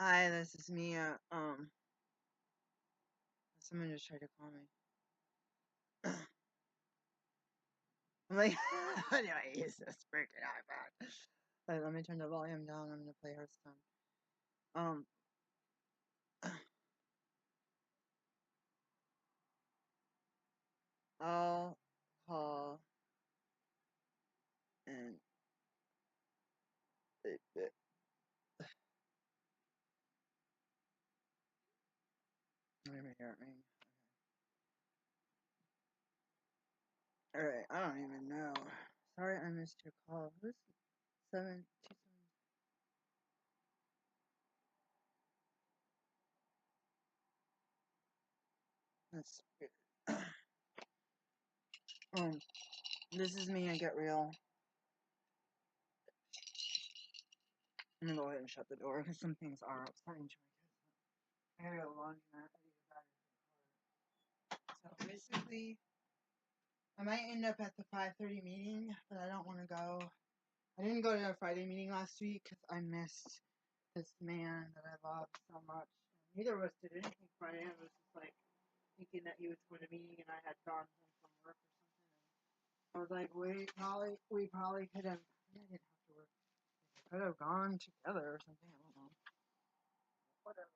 Hi, this is Mia. Someone just tried to call me. I'm like, anyway, use this freaking iPad. Wait, let me turn the volume down. I'm gonna play Hearthstone. Um, I'll call and let me hear it ring. All right, I don't even know. Sorry, I missed your call. Who's 727? That's weird. um, this is me. I get real. I'm gonna go ahead and shut the door because some things are upsetting to my kids. I gotta go laundry mat. I need a battery for the car. So basically, I might end up at the 5:30 meeting, but I don't want to go. I didn't go to the Friday meeting last week because I missed this man that I love so much. And neither of us did anything Friday. I was just like thinking that he was going to meeting, and I had gone home from work or something. And I was like, we probably could have. I didn't have to work. We could have gone together or something. I don't know. Whatever.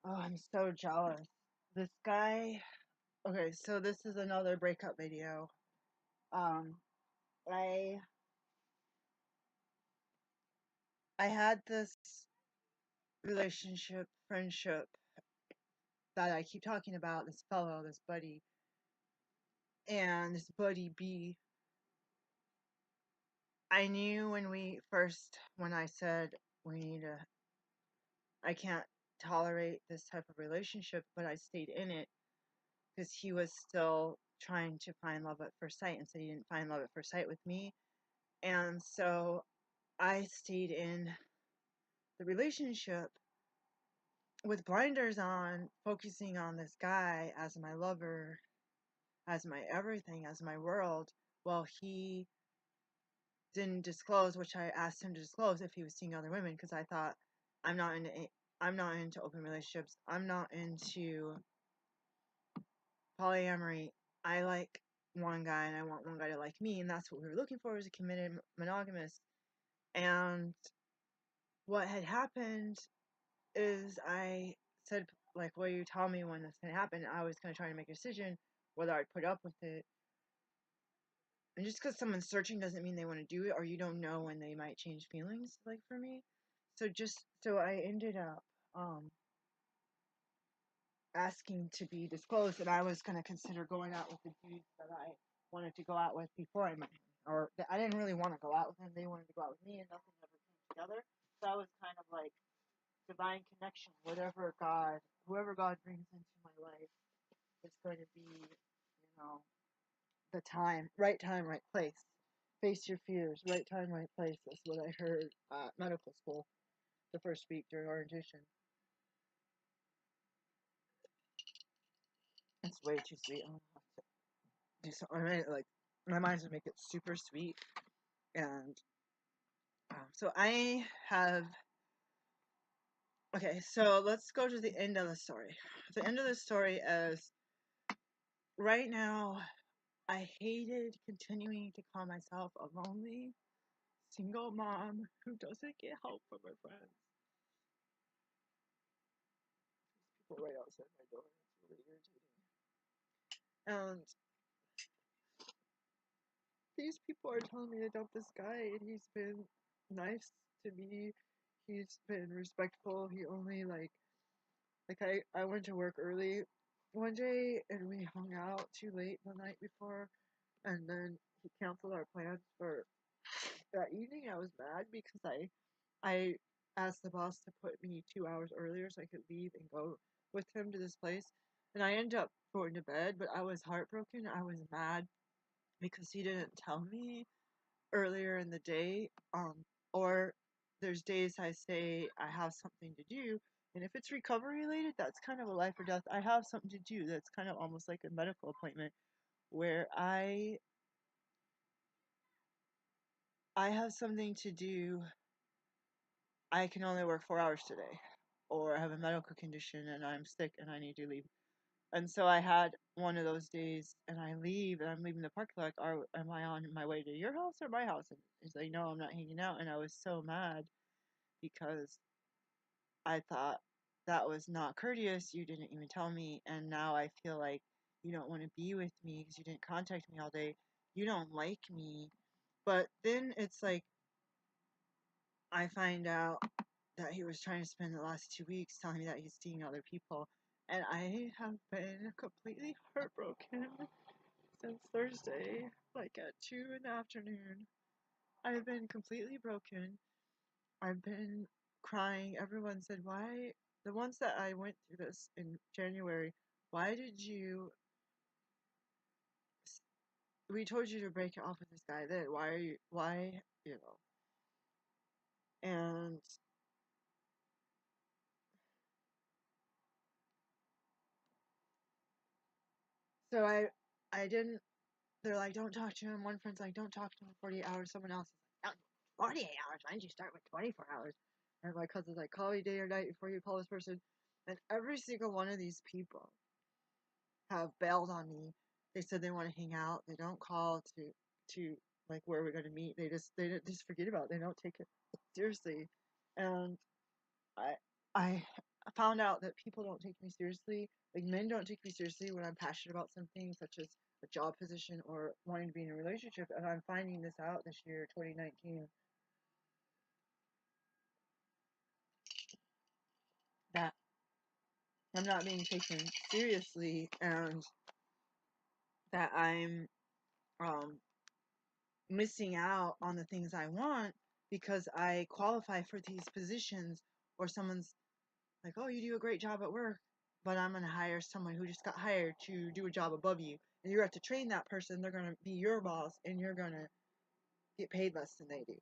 Oh, I'm so jealous. This guy. Okay, so this is another breakup video. Um, I I had this relationship, friendship that I keep talking about, this fellow, this buddy, and this buddy B. I knew when I said we need to, I can't tolerate this type of relationship, but I stayed in it because he was still trying to find love at first sight and said he didn't find love at first sight with me. And so I stayed in the relationship with blinders on, focusing on this guy as my lover, as my everything, as my world, while he didn't disclose, which I asked him to disclose if he was seeing other women, because I thought I'm not into I'm not into open relationships. I'm not into polyamory. I like one guy and I want one guy to like me, and that's what we were looking for, was a committed monogamous. And what had happened is I said, like, will you tell me when this can happen? I was gonna try to make a decision whether I'd put up with it. And just because someone's searching doesn't mean they want to do it, or you don't know when they might change feelings, like for me. So I ended up asking to be disclosed, and I was going to consider going out with the dudes that I wanted to go out with before I met him. Or I didn't really want to go out with him, they wanted to go out with me, and nothing ever came together. So I was kind of like divine connection, whoever God brings into my life is going to be, the time, right place. Face your fears, right time, right place. That's what I heard at medical school the first week during orientation. It's way too sweet. I don't have to do something. Like, my mind to make it super sweet. And so I have. Okay, so let's go to the end of the story. The end of the story is right now. I hated continuing to call myself a lonely single mom who doesn't get help from her friends. People right outside my door. It's really irritating. And these people are telling me to dump this guy, and he's been nice to me. He's been respectful. He only I went to work early one day and we hung out too late the night before, and then he canceled our plans for that evening. I was mad because I asked the boss to put me 2 hours earlier so I could leave and go with him to this place, and I ended up going to bed. But I was heartbroken. I was mad because he didn't tell me earlier in the day. Or there's days I say I have something to do, and if it's recovery related, that's kind of a life or death. I have something to do that's kind of almost like a medical appointment where I I have something to do, I can only work 4 hours today, or I have a medical condition and I'm sick and I need to leave. And so I had one of those days and I leave and I'm leaving the parking lot. Am I on my way to your house or my house? And he's like, no, I'm not hanging out. And I was so mad because I thought that was not courteous. You didn't even tell me. And now I feel like you don't want to be with me because you didn't contact me all day. You don't like me. But then it's like I find out that he was trying to spend the last 2 weeks telling me that he's seeing other people. And I have been completely heartbroken since Thursday, like at 2 in the afternoon. I've been completely broken. I've been crying. Everyone said, why? The ones that I went through this in January, why did you? We told you to break it off with this guy then. Why are you? Why? You know. And so I didn't. They're like, don't talk to him. One friend's like, don't talk to him for 48 hours. Someone else is like, 48 hours? Why didn't you start with 24 hours? And my cousin's like, call me day or night before you call this person. And every single one of these people have bailed on me. They said they want to hang out. They don't call to like where we're going to meet. They just forget about it. They don't take it seriously. And I I found out that people don't take me seriously. Like men don't take me seriously when I'm passionate about something, such as a job position or wanting to be in a relationship. And I'm finding this out this year, 2019, that I'm not being taken seriously, and that I'm um, missing out on the things I want because I qualify for these positions, or someone's like, oh, you do a great job at work, but I'm going to hire someone who just got hired to do a job above you. And you have to train that person. They're going to be your boss, and you're going to get paid less than they do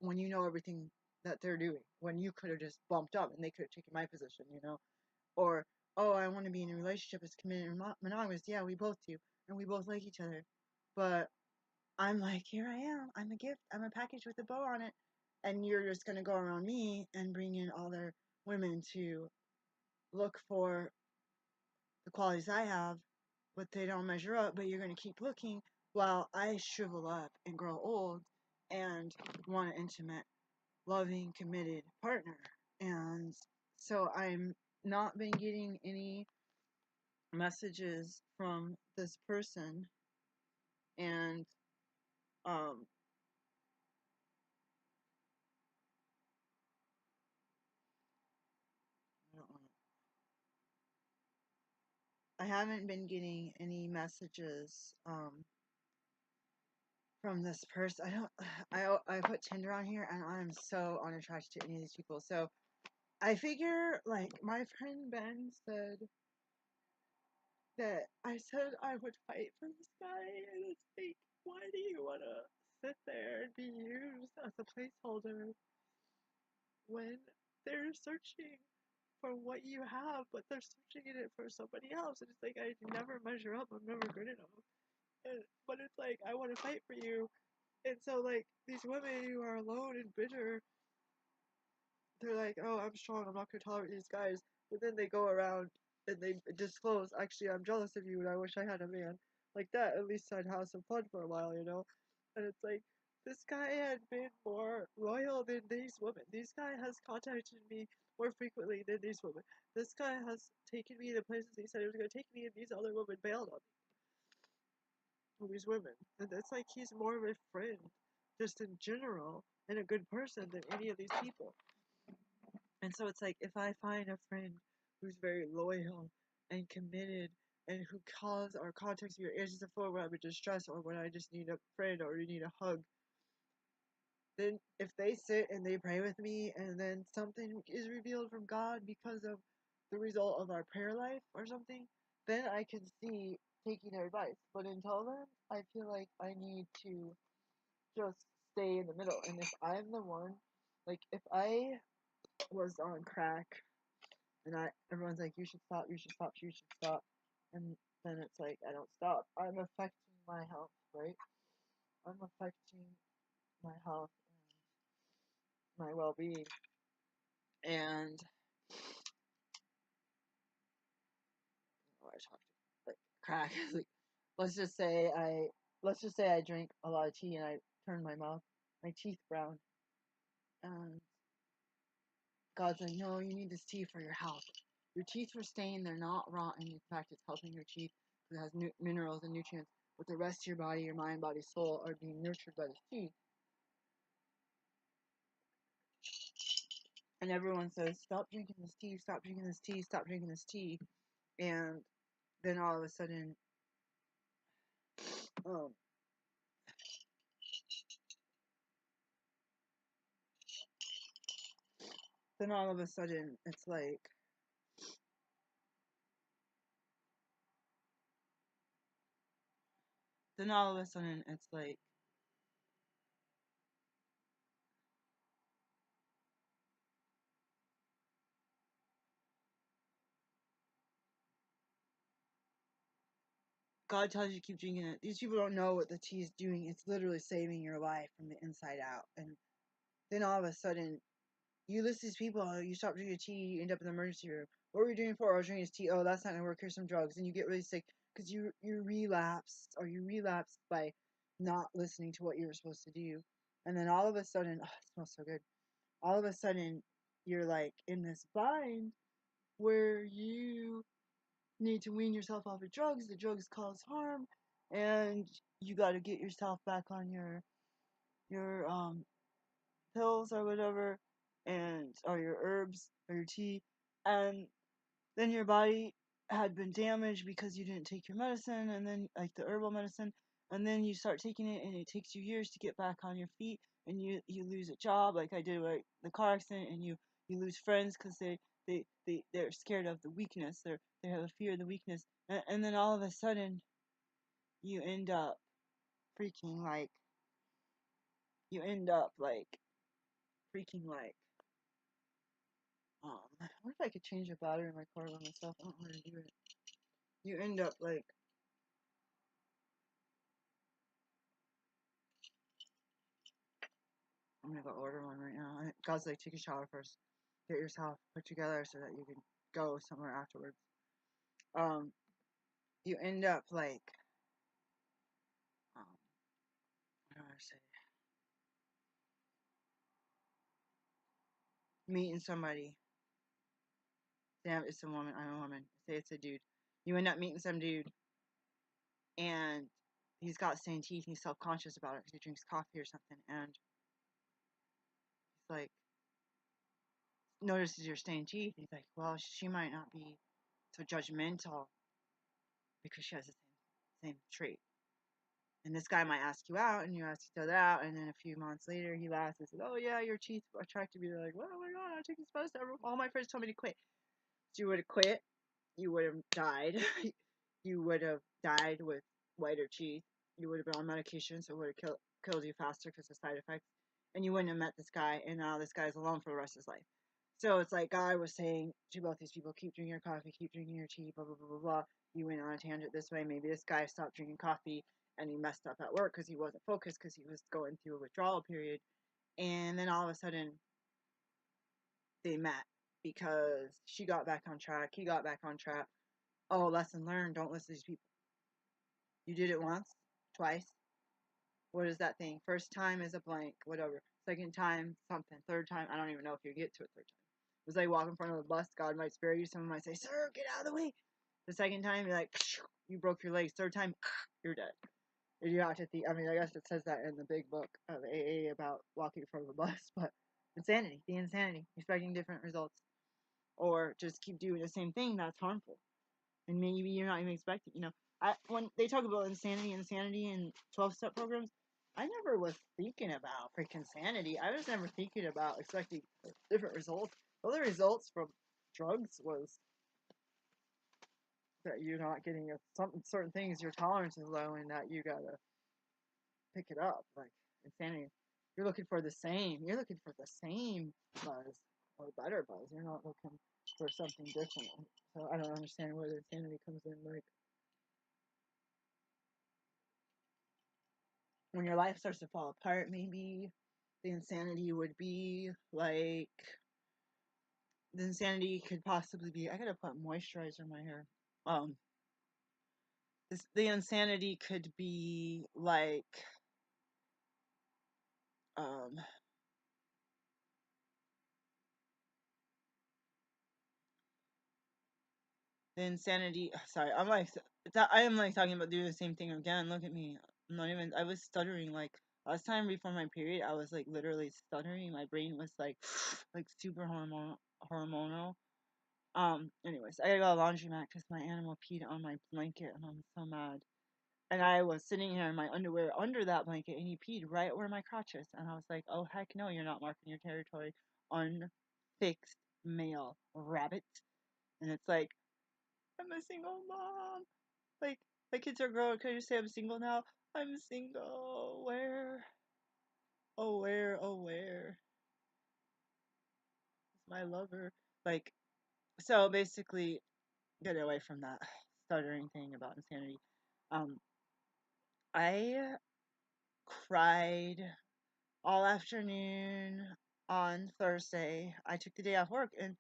when you know everything that they're doing. When you could have just bumped up and they could have taken my position, you know? Or, oh, I want to be in a relationship that's committed and monogamous. Yeah, we both do. And we both like each other. But I'm like, here I am. I'm a gift. I'm a package with a bow on it. And you're just going to go around me and bring in all their women to look for the qualities I have, but they don't measure up. But you're going to keep looking while I shrivel up and grow old and want an intimate, loving, committed partner. And so I'm not been getting any messages from this person, and um I don't want I haven't been getting any messages from this person. I don't I put Tinder on here and I'm so unattracted to any of these people. So I figure, like, my friend Ben said that I said I would fight for this guy, and it's like, why do you wanna sit there and be used as a placeholder when they're searching for what you have, but they're searching in it for somebody else? And it's like, I never measure up. I'm never good enough. But it's like, I want to fight for you. And so, like, these women who are alone and bitter, they're like, oh, I'm strong. I'm not going to tolerate these guys. But then they go around and they disclose, actually, I'm jealous of you and I wish I had a man like that. At least I'd have some fun for a while, you know? And it's like, this guy had been more loyal than these women. This guy has contacted me more frequently than these women. This guy has taken me to places he said he was going to take me, and these other women bailed on me. These women. And it's like he's more of a friend, just in general, and a good person than any of these people. And so it's like, if I find a friend who's very loyal and committed and who calls or contacts me or answers the phone when I'm in distress or when I just need a friend or you need a hug, then if they sit and they pray with me and then something is revealed from God because of the result of our prayer life or something, then I can see taking their advice. But until then, I feel like I need to just stay in the middle. And if I'm the one, like, if I was on crack and everyone's like, you should stop, you should stop, you should stop, and then it's like, I don't stop, I'm affecting my health, right? I'm affecting my health and my well-being. And I talked like crack. Like, let's just say I drink a lot of tea and I turn my teeth brown. And God's like, no, you need this tea for your health. Your teeth are stained; they're not rotten. In fact, it's helping your teeth because it has minerals and nutrients. But the rest of your body, your mind, body, soul, are being nurtured by the tea. And everyone says, stop drinking this tea, stop drinking this tea, stop drinking this tea. And then all of a sudden, um, then all of a sudden, it's like, then all of a sudden, it's like, God tells you to keep drinking it. These people don't know what the tea is doing. It's literally saving your life from the inside out. And then all of a sudden, you list these people, you stop drinking tea, you end up in the emergency room. What were you doing for? I was drinking this tea. Oh, that's not gonna work. Here's some drugs, and you get really sick because you relapsed by not listening to what you were supposed to do. And then all of a sudden, oh, it smells so good. All of a sudden, you're like in this bind where you need to wean yourself off of drugs. The drugs cause harm, and you got to get yourself back on your pills or whatever, and or your herbs or your tea, and then your body had been damaged because you didn't take your medicine, and then like the herbal medicine, and then you start taking it, and it takes you years to get back on your feet, and you lose a job like I did with the car accident, and you lose friends because they're scared of the weakness, they have a fear of the weakness, and then all of a sudden you end up freaking like you end up like freaking like I wonder if I could change the battery in my car by myself. I don't know how to do it. You end up like, I'm gonna go order one right now. God's like, take a shower first, get yourself put together so that you can go somewhere afterwards. Um, you end up like, what do I say? Meeting somebody. Say it's a woman. I'm a woman. Say it's a dude. You end up meeting some dude, and he's got stained teeth. And he's self-conscious about it because he drinks coffee or something, and he's like, notices your stained teeth. He's like, well, she might not be so judgmental because she has the same trait. And this guy might ask you out, and you ask each other out, and then a few months later, he laughs and says, "Oh yeah, your teeth attracted me." They're like, "Well, oh my god, I took this medicine. All my friends told me to quit." So you would have quit. You would have died. You would have died with whiter teeth. You would have been on medication, so it would have killed you faster because of side effects. And you wouldn't have met this guy, and now this guy's alone for the rest of his life. So it's like God was saying to both these people, keep drinking your coffee, keep drinking your tea, blah, blah, blah, blah, blah. You went on a tangent this way. Maybe this guy stopped drinking coffee and he messed up at work because he wasn't focused because he was going through a withdrawal period. And then all of a sudden, they met because she got back on track. He got back on track. Oh, lesson learned. Don't listen to these people. You did it once, twice. What is that thing? First time is a blank, whatever. Second time, something. Third time, I don't even know if you get to it third time. It was like walk in front of a bus. God might spare you. Someone might say, "Sir, get out of the way." The second time, you're like, you broke your legs. Third time, you're dead. And you have to think. I mean, I guess it says that in the big book of AA about walking in front of a bus, but insanity, the insanity, expecting different results, or just keep doing the same thing that's harmful, and maybe you're not even expecting. When they talk about insanity in 12-step programs, I never was thinking about freaking sanity. I was never thinking about expecting different results. The other results from drugs was that you're not getting certain things, your tolerance is low, and that you gotta pick it up. Like insanity, you're looking for the same. You're looking for the same buzz or better buzz. You're not looking for something different. So I don't understand where the insanity comes in. Like, when your life starts to fall apart, maybe the insanity would be like, the insanity could possibly be, I gotta put moisturizer in my hair. Um, the insanity could be like, um, the insanity. Sorry, I'm like, I am like talking about doing the same thing again. Look at me. I'm not even. I was stuttering like last time before my period. I was like literally stuttering. My brain was like, like super hormonal. Anyways, I gotta go to the laundromat because my animal peed on my blanket, and I'm so mad. And I was sitting here in my underwear under that blanket, and he peed right where my crotch is. And I was like, oh, heck no, you're not marking your territory. Unfixed male rabbit. And it's like, I'm a single mom. Like, my kids are grown. Can I just say I'm single now? I'm single. Where? Oh, where? Oh, where? Is my lover? Like, so basically, get away from that stuttering thing about insanity. Um, I cried all afternoon on Thursday. I took the day off work, and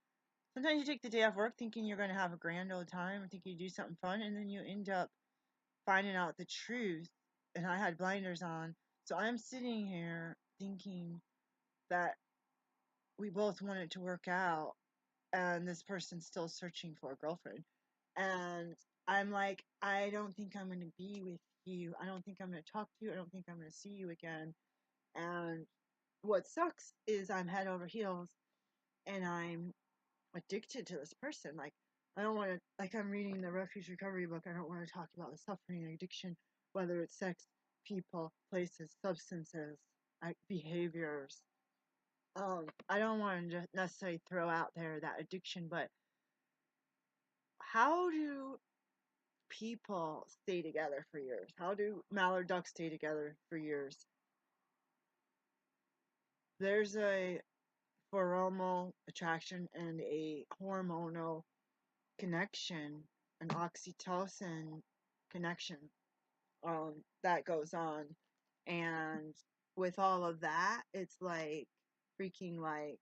sometimes you take the day off work thinking you're going to have a grand old time and think you do something fun, and then you end up finding out the truth. And I had blinders on, so I'm sitting here thinking that we both wanted to work out, and this person's still searching for a girlfriend. And I'm like, I don't think I'm going to be with you. I don't think I'm going to talk to you. I don't think I'm going to see you again. And what sucks is I'm head over heels and I'm addicted to this person. Like, I don't want to, like, I'm reading the Refuge Recovery book. I don't want to talk about the suffering and addiction, whether it's sex, people, places, substances, behaviors. I don't want to just necessarily throw out there that addiction, but how do people stay together for years? How do mallard ducks stay together for years? There's a pheromonal attraction and a hormonal connection, an oxytocin connection, that goes on. And with all of that, it's like freaking like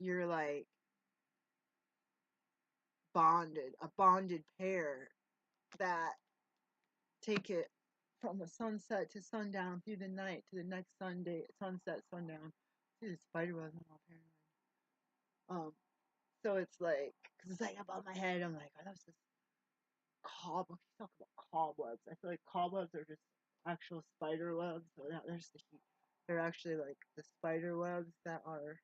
you're like bonded, a bonded pair that take it from the sunset to sundown through the night to the next sunset, sundown. See the spider webs, I'm all paranoid. Um, so it's like, cause it's like above my head. I'm like, oh, that's just cobwebs. You talk about cobwebs. I feel like cobwebs are just actual spider webs. So there's they're actually like the spider webs that are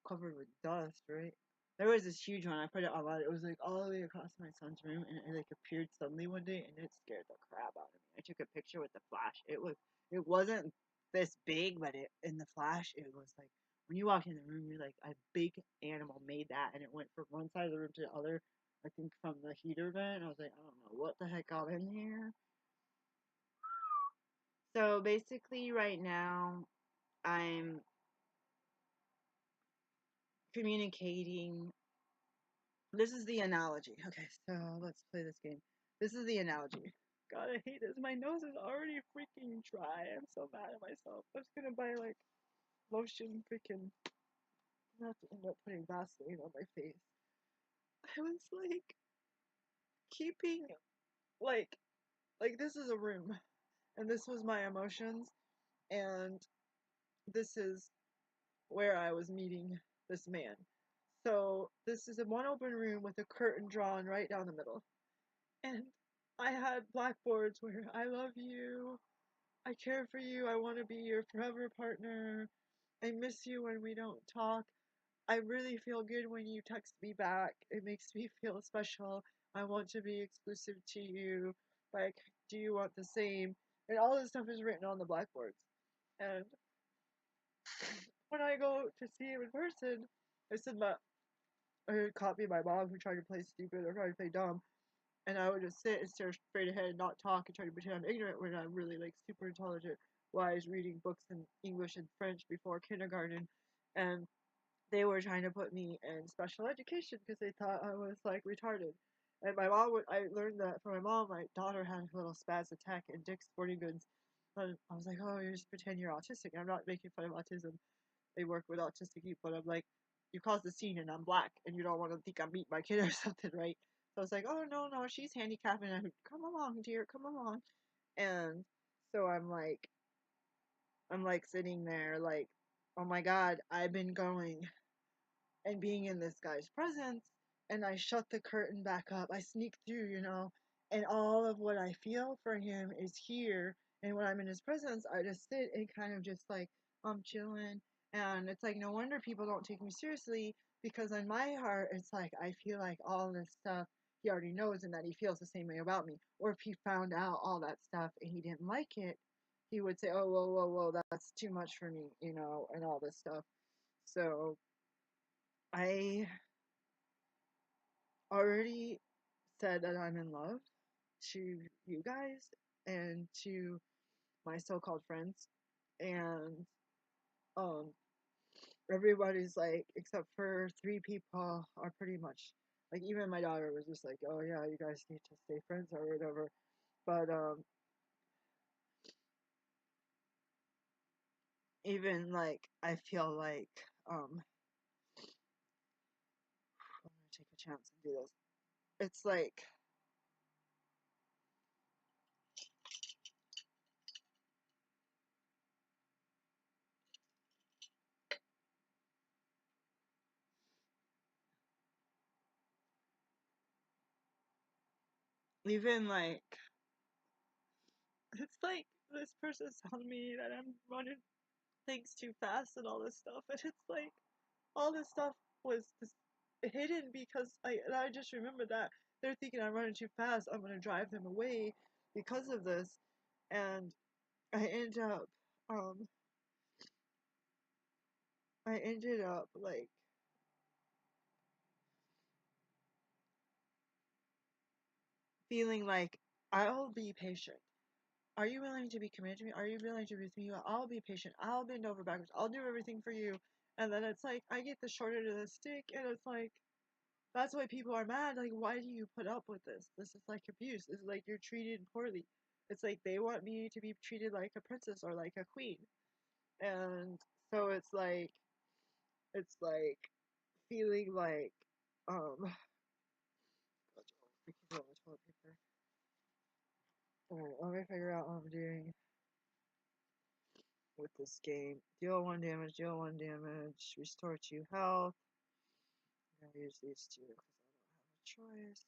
covered with dust, right? There was this huge one. I put it online. It was like all the way across my son's room, and it like appeared suddenly one day, and it scared the crap out of me. I took a picture with the flash. It wasn't this big, but it in the flash, it was like when you walk in the room, you're like a big animal made that, and it went from one side of the room to the other. I think from the heater vent. I was like, I don't know what the heck got in here. So basically, right now, I'm communicating. This is the analogy. Okay, so let's play this game. This is the analogy. God, I hate this. My nose is already freaking dry. I'm so mad at myself. I'm just gonna buy like lotion freaking. I'm gonna have to end up putting Vaseline on my face. I was like keeping like this is a room, and this was my emotions, and this is where I was meeting this man. So this is a one open room with a curtain drawn right down the middle. And I had blackboards where I love you, I care for you, I want to be your forever partner, I miss you when we don't talk, I really feel good when you text me back, it makes me feel special, I want to be exclusive to you, like, do you want the same? And all this stuff is written on the blackboards. And when I go to see him in person, I said I copy my mom who tried to play stupid or tried to play dumb, and I would just sit and stare straight ahead and not talk and try to pretend I'm ignorant when I'm really like super intelligent while I was reading books in English and French before kindergarten. And they were trying to put me in special education because they thought I was like retarded. And my mom I learned that from my mom, my daughter had a little spaz attack in Dick's Sporting Goods, But I was like, oh, you just pretend you're autistic. I'm not making fun of autism. They work with autistic people. I'm like, you caused the scene and I'm black and you don't want to think I beat my kid or something, right? So I was like, oh, no, no, she's handicapped. And I'm, come along, dear, come along. And so I'm like sitting there like, oh my God, I've been going and being in this guy's presence, and I shut the curtain back up. I sneak through, and all of what I feel for him is here. And when I'm in his presence, I just sit and kind of just like, I'm chilling. And it's like, no wonder people don't take me seriously, because in my heart, it's like, I feel like all this stuff he already knows and that he feels the same way about me. Or if he found out all that stuff and he didn't like it, he would say, oh, whoa, whoa, whoa, that's too much for me, and all this stuff. So I already said that I'm in love to you guys and to my so-called friends, and um everybody's like, except for three people, are pretty much like, even my daughter was just like, oh yeah, you guys need to stay friends or whatever. But even like, I feel like I'm gonna take a chance and do this. It's like, even like, it's like this person's telling me that I'm running things too fast and all this stuff, and it's like, all this stuff was just hidden because I just remember that they're thinking I'm running too fast, I'm gonna drive them away because of this. And I end up um I ended up like feeling like, I'll be patient. Are you willing to be committed to me? Are you willing to be with me? I'll be patient. I'll bend over backwards. I'll do everything for you. And then it's like, I get the short end of the stick, and it's like, that's why people are mad. Like, why do you put up with this? This is like abuse. It's like you're treated poorly. It's like they want me to be treated like a princess or like a queen. And so it's like feeling like, I keep on the toilet paper. Alright, let me figure out what I'm doing with this game. Deal 1 damage, deal 1 damage, restore 2 health. I'm gonna use these two because I don't have a choice.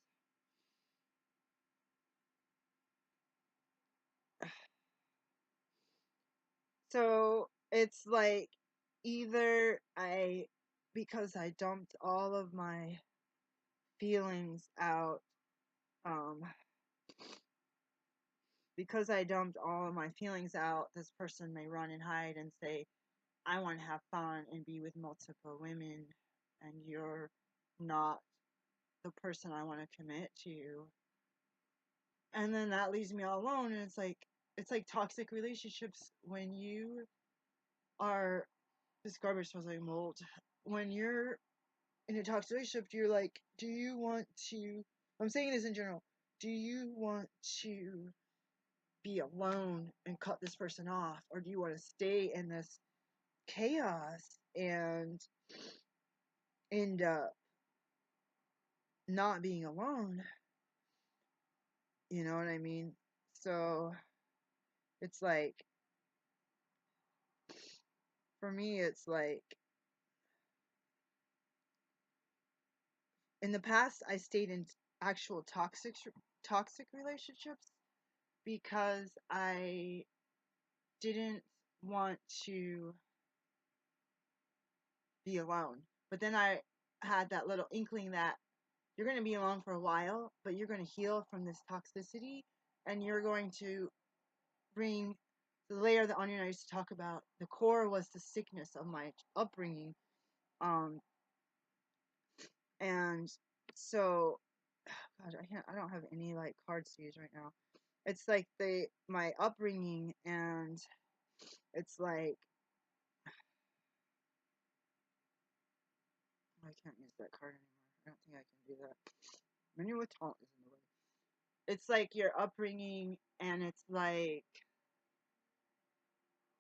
So it's like, either because I dumped all of my feelings out, um, this person may run and hide and say, I want to have fun and be with multiple women, and you're not the person I want to commit to. And then that leaves me all alone, and it's like toxic relationships when you are, this garbage smells like mold. When you're in a toxic relationship, you're like, do you want to, I'm saying this in general, do you want to be alone and cut this person off? Or do you want to stay in this chaos and end up not being alone? You know what I mean? So it's like, for me, it's like, in the past, I stayed in actual toxic relationships because I didn't want to be alone. But then I had that little inkling that you're going to be alone for a while, but you're going to heal from this toxicity, and you're going to bring the layer of the onion I used to talk about. The core was the sickness of my upbringing. Um, and so, God, I don't have any like cards to use right now. It's like my upbringing, and it's like, I can't use that card anymore. I don't think I can do that. Menu with taunt is in the way. It's like your upbringing, and it's like,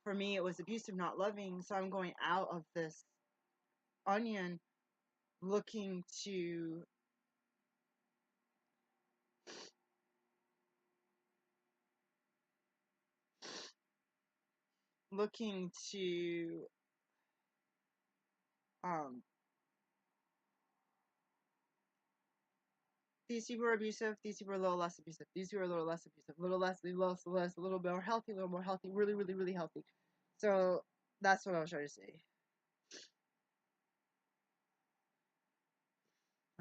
for me, it was abusive, not loving. So I'm going out of this onion looking to looking to um these people are abusive, these people are a little less abusive, these people are a little less abusive, a little less, a little bit more healthy, a little more healthy, really, really, really healthy. So that's what I was trying to say.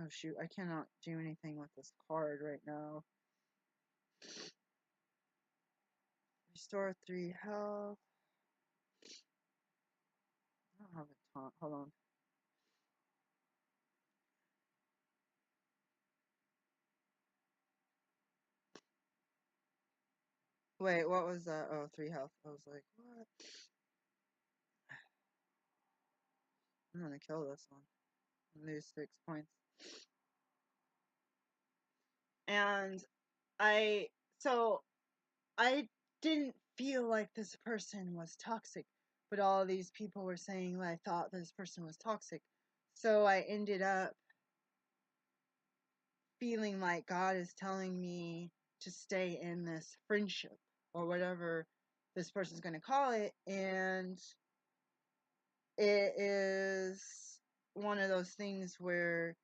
Oh shoot, I cannot do anything with this card right now. Restore 3 health. I don't have a taunt. Hold on. Wait, what was that? Oh, 3 health. I was like, what? I'm gonna kill this one. Lose 6 points. And so I didn't feel like this person was toxic, but all these people were saying that I thought this person was toxic. So I ended up feeling like God is telling me to stay in this friendship or whatever this person's going to call it. And it is one of those things where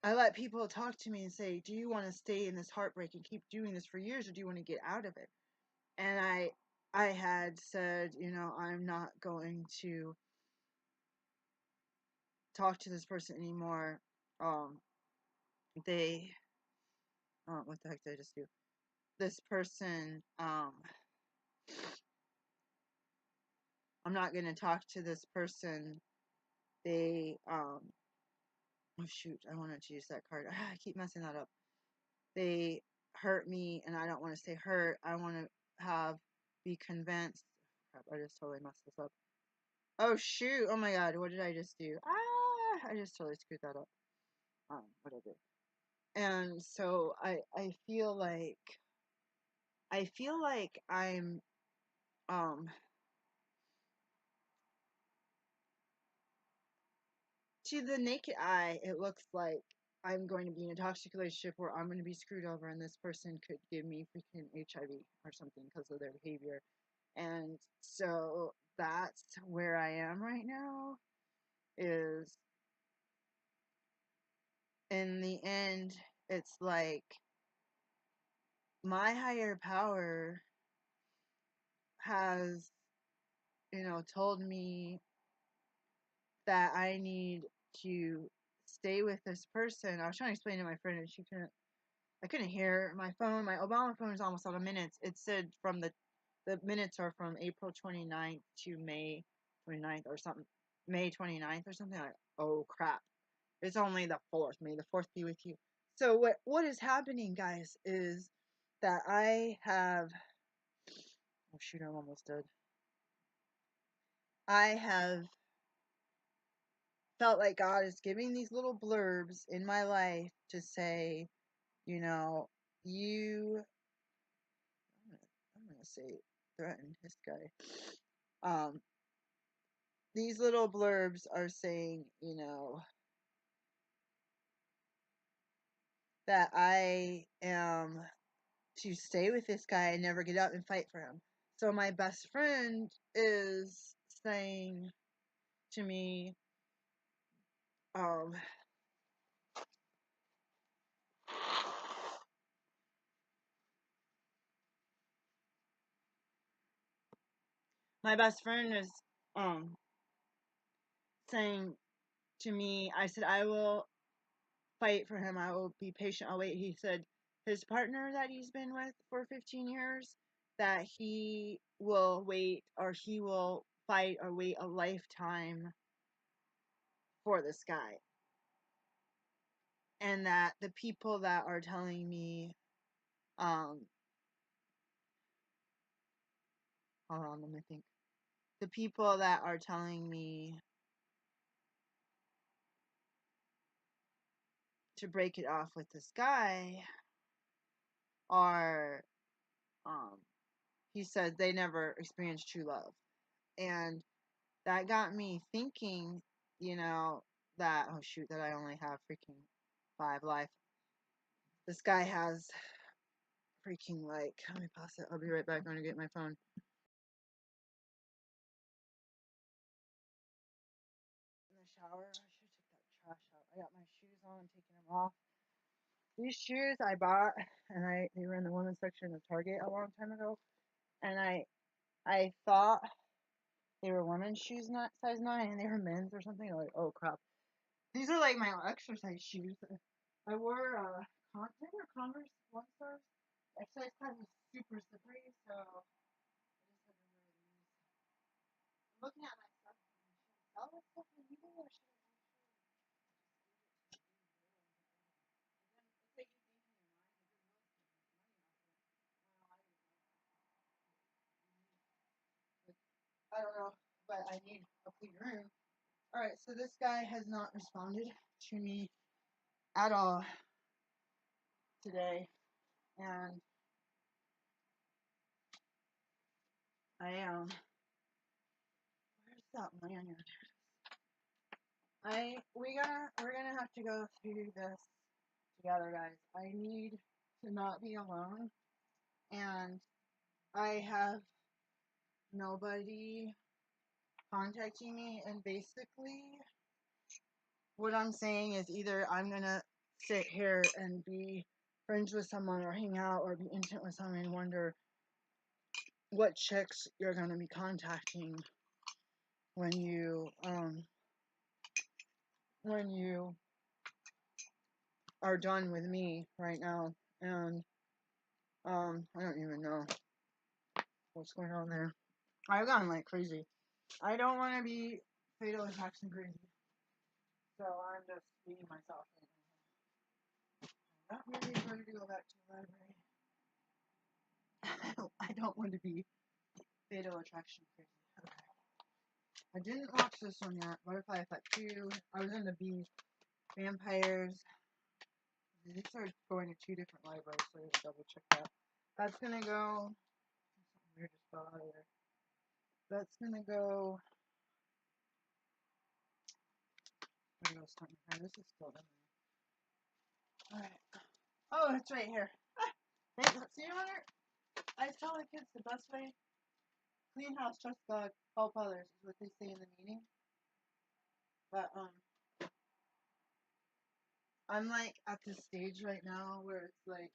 I let people talk to me and say, do you want to stay in this heartbreak and keep doing this for years, or do you want to get out of it? And I had said, I'm not going to talk to this person anymore. They what the heck did I just do? This person, I'm not going to talk to this person. They oh shoot, I wanted to use that card. I keep messing that up. They hurt me and I don't want to stay hurt. I want to be convinced. Crap, I just totally messed this up. Oh shoot, oh my god, what did I just do? I just totally screwed that up. Whatever. And so I feel like I'm to the naked eye, it looks like I'm going to be in a toxic relationship where I'm going to be screwed over and this person could give me freaking HIV or something because of their behavior. And so that's where I am right now, is in the end, it's like my higher power has, told me that I need to stay with this person. I was trying to explain to my friend and I couldn't hear my phone. My Obama phone is almost out of minutes. It said from the minutes are from April 29th to May 29th or something. May 29th or something. Like, oh crap. It's only the 4th. May the 4th be with you. So what is happening, guys, is that I have, oh shoot, I'm almost dead. I have felt like God is giving these little blurbs in my life to say, you know, you, I'm gonna say threaten this guy. These little blurbs are saying, that I am to stay with this guy and never get up and fight for him. So my best friend is saying to me, um, my best friend is saying to me, I said, I will fight for him. I will be patient. I'll wait. He said his partner that he's been with for 15 years, that he will wait, or he will fight or wait a lifetime for this guy. And that the people that are telling me, hold on, let me think. The people that are telling me to break it off with this guy are, he said they never experienced true love. And that got me thinking, that, oh shoot, that I only have freaking 5 life. This guy has freaking, like, let me pause it. I'll be right back. I'm gonna get my phone. In the shower, I should have took that trash out. I got my shoes on, I'm taking them off. These shoes I bought, and they were in the women's section of Target a long time ago, and I thought they were women's shoes, not size 9, and they were men's or something. Like, oh crap, these are like my exercise shoes. I wore Converse One Stars. Exercise class was super slippery, so I just had to wear these. I'm looking at my stuff. Should I sell this stuff on eBay or should I actually just give it to the girl? And then it's like you think in your mind that you're really making money off it. Well, I didn't know that. I don't know, but I need a clean room. Alright, so this guy has not responded to me at all today, and where's that lanyard? We're gonna have to go through this together, guys. I need to not be alone, and I have nobody contacting me, and basically what I'm saying is either I'm gonna sit here and be friends with someone or hang out or be intimate with someone and wonder what chicks you're gonna be contacting when you are done with me right now. And I don't even know what's going on there. I've gone like crazy. I don't want to be fatal attraction crazy, so I'm just being myself right now. I'm not really ready to go back to the library. I don't want to be fatal attraction crazy. Okay. I didn't watch this one yet. Butterfly Effect 2. I was in the B. Vampires. These are going to 2 different libraries, so I have to double check that. That's gonna go. Something weird just fell out of there. That's gonna go. There goes something. This is still in there. Alright. Oh, it's right here. See, Hunter? I tell the kids the best way: clean house, trust God, help others, is what they say in the meeting. But I'm like at this stage right now where it's like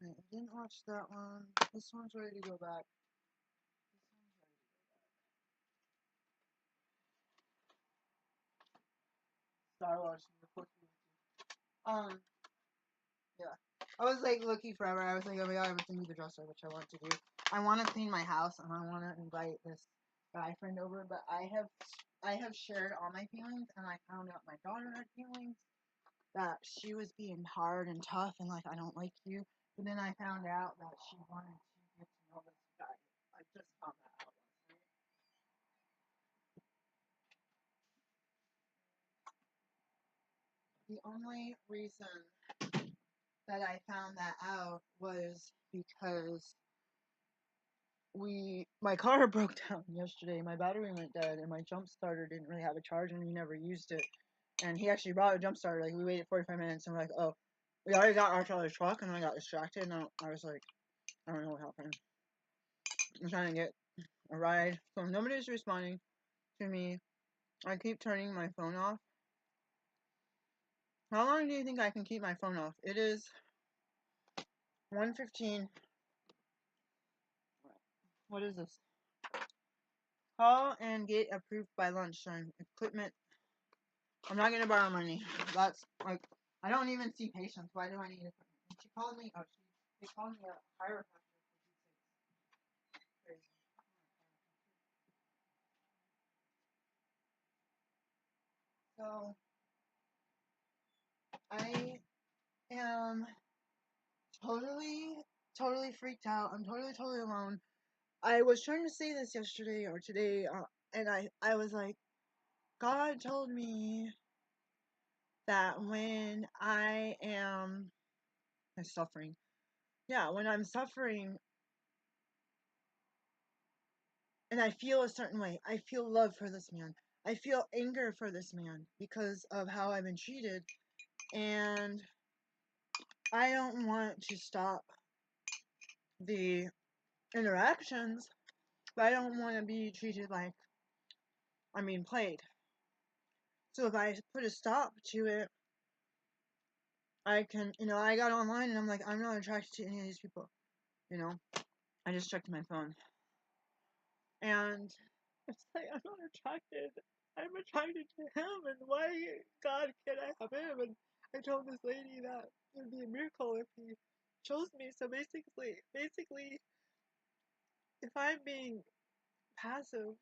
I didn't watch that one. This one's ready to go back. This one's ready to go back. Star Wars. Yeah. I was like looking forever. I was like, oh my god, I have to move the dresser, which I want to do. I want to clean my house and I want to invite this guy friend over, but I have shared all my feelings, and I found out my daughter had feelings, that she was being hard and tough and like, I don't like you. But then I found out that she wanted to get to know this guy. I just found that out last night. The only reason that I found that out was because my car broke down yesterday. My battery went dead, and my jump starter didn't really have a charge, and we never used it. And he actually brought a jump starter. Like, we waited 45 minutes, and we're like, oh, we already got our other truck, and I got distracted, and I was like, I don't know what happened. I'm trying to get a ride, so nobody's responding to me. I keep turning my phone off. How long do you think I can keep my phone off? It is 1:15. What is this? Call and get approved by lunchtime. Equipment. I'm not gonna borrow money. That's like, I don't even see patients. Why do I need equipment? And she called me. Oh, they called me a chiropractor. Crazy. So I am totally freaked out. I'm totally alone. I was trying to say this yesterday or today, and I was like, God told me that when I am suffering, yeah, when I'm suffering and I feel a certain way, I feel love for this man, I feel anger for this man because of how I've been treated, and I don't want to stop the interactions, but I don't want to be treated like I'm being played. So if I put a stop to it, I can, I got online and I'm like, I'm not attracted to any of these people, I just checked my phone. And it's like, I'm not attracted. I'm attracted to him, and why, God, can't I have him? And I told this lady that it would be a miracle if he chose me. So basically, if I'm being passive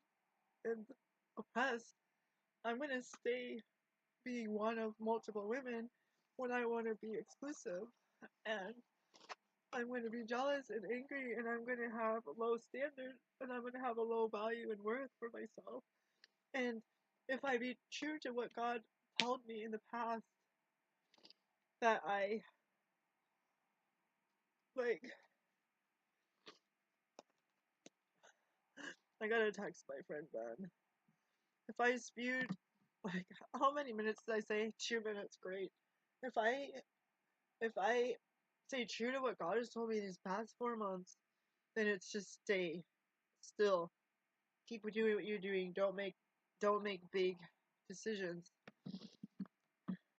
and oppressed, I'm gonna stay being one of multiple women when I want to be exclusive, and I'm going to be jealous and angry, and I'm going to have a low standard, and I'm going to have a low value and worth for myself. And if I be true to what God told me in the past, that I got to text my friend Ben. If I spewed, how many minutes did I say? 2 minutes, great. If I stay true to what God has told me these past 4 months, then it's just stay still. Keep doing what you're doing. Don't make big decisions.